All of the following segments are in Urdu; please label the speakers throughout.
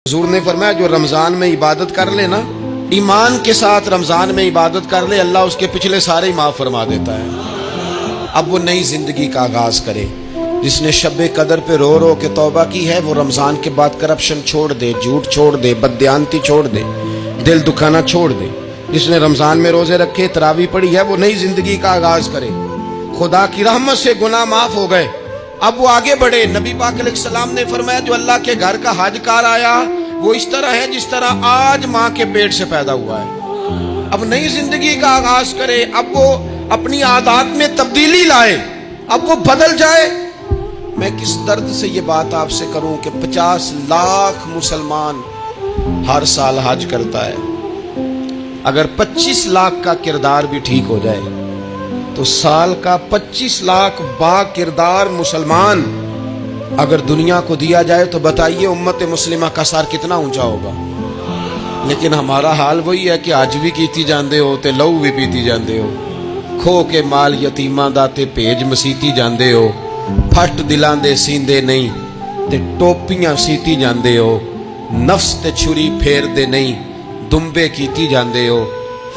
Speaker 1: حضور نے فرمایا جو رمضان میں عبادت کر لے نا، ایمان کے ساتھ رمضان میں عبادت کر لے، اللہ اس کے پچھلے سارے ہی معاف فرما دیتا ہے۔ اب وہ نئی زندگی کا آغاز کرے۔ جس نے شب قدر پہ رو رو کے توبہ کی ہے، وہ رمضان کے بعد کرپشن چھوڑ دے، جھوٹ چھوڑ دے، بددیانتی چھوڑ دے، دل دکھانا چھوڑ دے۔ جس نے رمضان میں روزے رکھے، تراویح پڑھی ہے، وہ نئی زندگی کا آغاز کرے۔ خدا کی رحمت سے گناہ معاف ہو گئے، اب وہ آگے بڑھے۔ نبی پاک علیہ السلام نے فرمایا جو اللہ کے گھر کا حج کار آیا وہ اس طرح ہے جس طرح آج ماں کے پیٹ سے پیدا ہوا ہے۔ اب نئی زندگی کا آغاز کرے، اب وہ اپنی عادات میں تبدیلی لائے، اب وہ بدل جائے۔ میں کس درد سے یہ بات آپ سے کروں کہ 50 لاکھ مسلمان ہر سال حج کرتا ہے۔ اگر 25 لاکھ کا کردار بھی ٹھیک ہو جائے تو سال کا 25 لاکھ با کردار مسلمان اگر دنیا کو دیا جائے تو بتائیے امت مسلمہ کا سر کتنا اونچا ہوگا۔ لیکن ہمارا حال وہی ہے کہ آج بھی کیتی جاندے ہو تے لہو بھی پیتی جاندے ہو، کھو کے مال یتیماں دا تے بھیج مسیتی جاندے ہو، پھٹ دلاں دے سیندے نہیں تے ٹوپیاں سیتی جاندے ہو، نفس تے چھری پھیر دے نہیں دمبے کیتی جاندے ہو،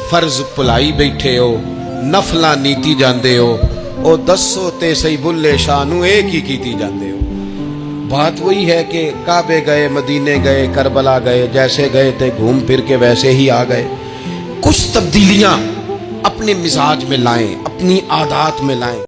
Speaker 1: فرض پلائی بیٹھے ہو، نفلاں نیتی جاندے ہو، او دسو تے سی بلے شانو ایک ہی کیتی جاندے ہو۔ بات وہی ہے کہ کعبے گئے، مدینے گئے، کربلا گئے، جیسے گئے تھے گھوم پھر کے ویسے ہی آ گئے۔ کچھ تبدیلیاں اپنے مزاج میں لائیں، اپنی عادات میں لائیں۔